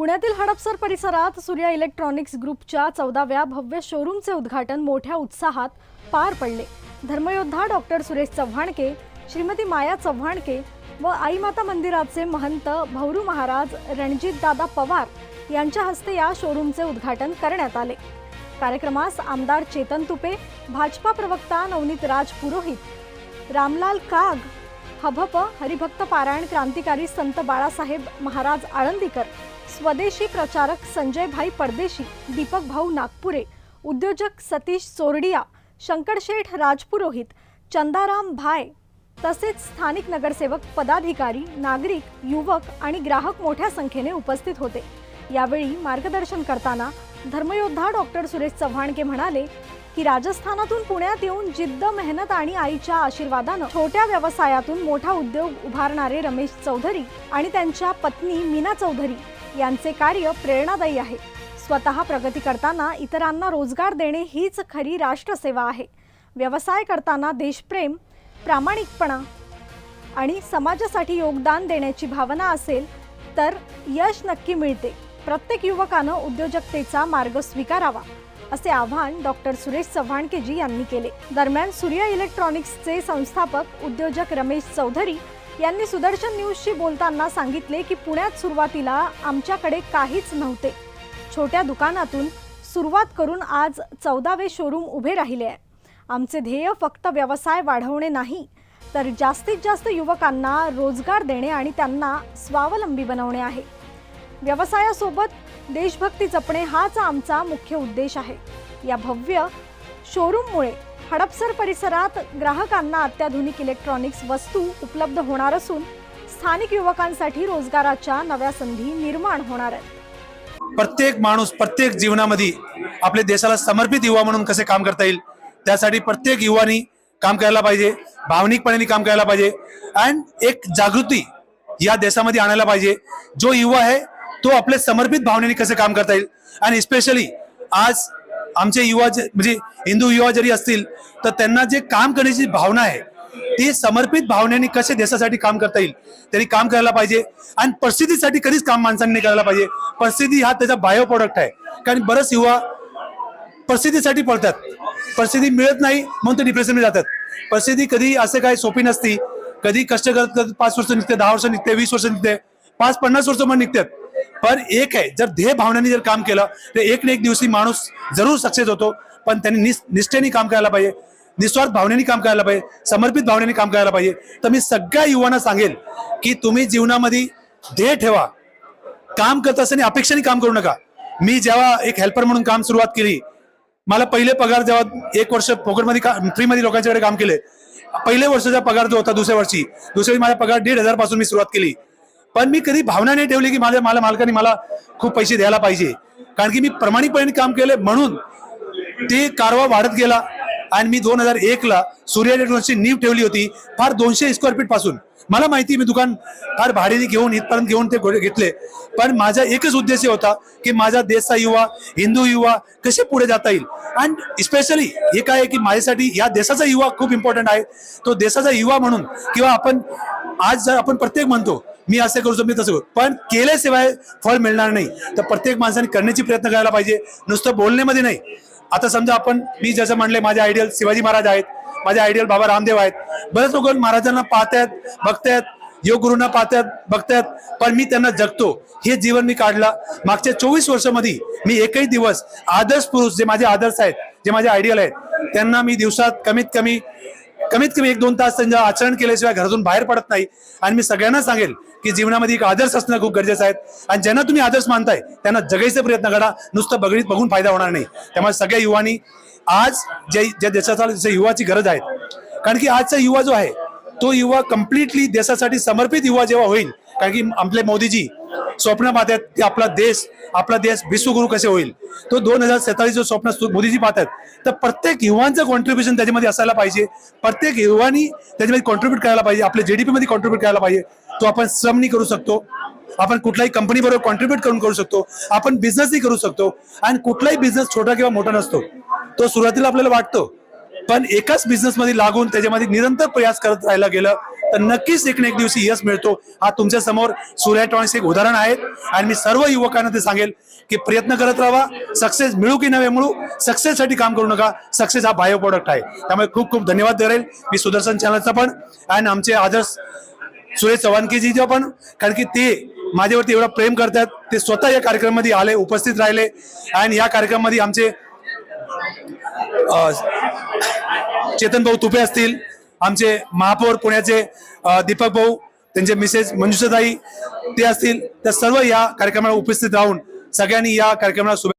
पुण्यातील हडपसर परिसरात सूर्या इलेक्ट्रॉनिक्स ग्रुपच्या 14व्या भव्य शोरूमचे उद्घाटन मोठ्या उत्साहात पार पडले। धर्मयोद्धा डॉक्टर सुरेश चव्हाणके, श्रीमती माया चव्हाणके व आई माता मंदिराचे महंत भौरू महाराज रणजितदादा पवार यांच्या हस्ते या शोरूमचे उद्घाटन करण्यात आले। कार्यक्रमास आमदार चेतन तुपे, भाजपा प्रवक्ता नवनीत राज पुरोहित, रामलाल काग, हभप हरिभक्त पारायण क्रांतिकारी संत बाळासाहेब महाराज आळंदीकर, स्वदेशी प्रचारक संजय भाई परदेशी, दीपक भाऊ नागपुरे, उद्योजक सतीश चोरडिया, शंकरशेठ राजपुरोहित, चंदाराम भाई तसेच स्थानिक नगरसेवक, पदाधिकारी, नागरिक, युवक आणि ग्राहक मोठ्या संख्येने उपस्थित होते। यावेळी मार्गदर्शन करताना धर्मयोद्धा डॉक्टर सुरेश चव्हाणके म्हणाले की राजस्थानातून पुण्यात येऊन जिद्द, मेहनत आणि आईच्या आशीर्वादाने छोट्या व्यवसायातून मोठा उद्योग उभारणारे रमेश चौधरी आणि त्यांच्या पत्नी मीना चौधरी यांचे कार्य प्रेरणादायी आहे। स्वतः प्रगती करताना इतरांना रोजगार देणे हीच खरी राष्ट्रसेवा आहे। व्यवसाय करताना देशप्रेम, प्रामाणिकपणा आणि समाजासाठी योगदान देण्याची भावना असेल तर यश नक्की मिळते। प्रत्येक युवकाने उद्योजकतेचा मार्ग स्वीकारावा असे आवाहन डॉक्टर सुरेश चव्हाणकेजी यांनी केले। दरम्यान सूर्या इलेक्ट्रॉनिक्सचे संस्थापक उद्योजक रमेश चौधरी यांनी सुदर्शन न्यूजशी बोलताना सांगितले की पुण्यात सुरुवातीला आमच्याकडे काहीच नव्हते। छोट्या दुकानातून सुरुवात करून आज 14वे शोरूम उभे राहिले आहे। आमचे ध्येय फक्त व्यवसाय वाढवणे नाही तर जास्तीत जास्त युवकांना रोजगार देणे आणि त्यांना स्वावलंबी बनवणे आहे। व्यवसायासोबत देशभक्ती जपणे हाच आमचा मुख्य उद्देश आहे। या भव्य शोरूममुळे हडपसर परिसरात ग्राहकांना अत्याधुनिक इलेक्ट्रॉनिक्स वस्तू उपलब्ध होणार असून स्थानिक युवकांसाठी रोजगाराच्या नव्या संधी निर्माण होणार आहेत। प्रत्येक माणूस प्रत्येक जीवनामध्ये आपल्या देशाला समर्पित युवा म्हणून कसे काम करता येईल त्यासाठी प्रत्येक युवानी काम करायला पाहिजे, भावनिकपणे काम करायला पाहिजे आणि एक जागृती या देशामध्ये आणायला पाहिजे। जो युवा आहे तो आपले समर्पित भावनेने कसे काम करता येईल आणि स्पेशली आज आमचे युवा म्हणजे हिंदू युवा जरी असतील तर त्यांना जे काम करण्याची भावना आहे ती समर्पित भावनेने कसे देशासाठी काम करता येईल त्यांनी काम करायला पाहिजे। आणि परिस्थितीसाठी कधीच काम माणसांनी करायला पाहिजे। परिस्थिती हा त्याचा बायो प्रोडक्ट आहे, कारण बरेच युवा परिस्थितीसाठी पळतात, परिस्थिती मिळत नाही म्हणून ते डिप्रेशनमध्ये जातात। परिस्थिती कधी असे काय सोपी नसती, कधी कष्ट करत 5 वर्ष निघते, 10 वर्ष निघते, 20 वर्ष निघते, 5-50 वर्ष पण निघतात। पण एक आहे, जर ध्येय भावनेने जर काम केलं तर एक ना एक दिवशी माणूस जरूर सक्सेस होतो। पण त्यांनी निष्ठेने काम करायला पाहिजे, निस्वार्थ भावनेने काम करायला पाहिजे, समर्पित भावनेने काम करायला पाहिजे। तर मी सगळ्या युवांना सांगेल की तुम्ही जीवनामध्ये ध्येय ठेवा, काम करत असताना अपेक्षाने काम करू नका। मी जेव्हा एक हेल्पर म्हणून काम सुरुवात केली, मला पहिले पगार जेव्हा 1 वर्ष फोकटमध्ये फ्रीमध्ये लोकांच्याकडे काम केले, पहिले वर्षाचा पगार जो होता दुसऱ्या वर्षी माझा पगार 1,500 पासून मी सुरुवात केली। पण मी कधी भावना नाही ठेवली की मला मालकाने मला खूप पैसे द्यायला पाहिजे, कारण की मी प्रामाणिकपणे काम केले म्हणून ते कारभार वाढत गेला। आणि मी 2001ला सूर्या इलेक्ट्रॉनिक्सची नीव ठेवली होती फार 200 स्क्वेअर फीट पासून। मला माहिती मी दुकान फार भाड्याने घेऊन इथपर्यंत घेऊन ते घेतले, पण माझा एकच उद्देश होता की माझा देशचा युवा, हिंदू युवा कसे पुढे जाता येईल। आणि स्पेशली हे काय आहे की माझ्यासाठी या देशाचा युवा खूप इम्पॉर्टंट आहे। तो देशाचा युवा म्हणून किंवा आपण आज जर आपण प्रत्येक म्हणतो मी असे करू मी तसं, पण केल्याशिवाय फळ मिळणार नाही। तर प्रत्येक माणसाने करण्याची प्रयत्न करायला पाहिजे, नुसतं बोलण्यामध्ये नाही। आता समजा मी जसं म्हणले माझे आयडियल शिवाजी महाराज आहेत, माझे आयडियल बाबा रामदेव आहेत। बरेच लोक महाराजांना पाहतात, बघतात, योग गुरूंना पाहतात, बघतात, पण मी त्यांना जगतो हे जीवन मी काढला। मागच्या 24 वर्षामध्ये मी एकही दिवस आदर्श पुरुष जे माझे आदर्श आहेत, जे माझे आयडियल आहेत, त्यांना मी दिवसात कमीत कमी 1-2 तास त्यांचं आचरण केल्याशिवाय घरातून बाहेर पडत नाही। आणि मी सगळ्यांना सांगेल की जीवनामध्ये एक आदर्श असणं खूप गरजेचं आहे आणि ज्यांना तुम्ही आदर्श मानताय त्यांना जगायचा प्रयत्न करा, नुसतं बघून फायदा होणार नाही। त्यामुळे सगळ्या युवांनी आज ज्या देशाचा युवाची गरज आहे, कारण की आजचा युवा जो आहे तो युवा कम्प्लिटली देशासाठी समर्पित युवा जेव्हा होईल, कारण की आपले मोदीजी स्वप्न पाहतात की आपला देश विश्वगुरु कसे होईल, तो 2047 जो स्वप्न मोदीजी पाहतात, तर प्रत्येक युवांचं कॉन्ट्रीब्युशन त्याच्यामध्ये असायला पाहिजे। प्रत्येक युवानी त्याच्यामध्ये कॉन्ट्रीब्युट करायला पाहिजे, आपल्या जीडीपी मध्ये कॉन्ट्रीब्युट करायला पाहिजे। तो आपण श्रमनी करू शकतो, आपण कुठल्याही कंपनी बरोबर कॉन्ट्रीब्युट करू शकतो, आपण बिझनेसही करू शकतो। आणि कुठलाही बिझनेस छोटा किंवा मोठा नसतो, तो सुरुवातीला आपल्याला वाटतो पण एकाच बिझनेसमध्ये लागून त्याच्यामध्ये निरंतर प्रयास करत राहायला गेलं तर नक्कीच एक ना एक दिवशी यश मिळतो. हा तुमच्या समोर सूर्या इलेक्ट्रॉनिक्स एक उदाहरण आहे. आणि मी सर्व युवकांना ते सांगेल की प्रयत्न करत राहा. सक्सेस मिळू की नव्हे मिळू, सक्सेससाठी काम करू नका. सक्सेस हा बायो प्रोडक्ट आहे. त्यामुळे खूप खूप धन्यवाद करेल मी सुदर्शन चॅनलचा पण आणि आमचे आदर्श सुरेश चव्हाणकेजीचं पण, कारण की ते माझ्यावरती एवढं प्रेम करतात. ते स्वतः या कार्यक्रमामध्ये आले, उपस्थित राहिले. आणि या कार्यक्रमामध्ये आमचे चेतन भाऊ तुपे असतील, आमचे महापौर पुण्याचे दीपक भाऊ, त्यांचे मिसेस मंजुषाताई ते असतील, तर सर्व या कार्यक्रमाला उपस्थित राहून सगळ्यांनी या कार्यक्रमाला शुभेच्छा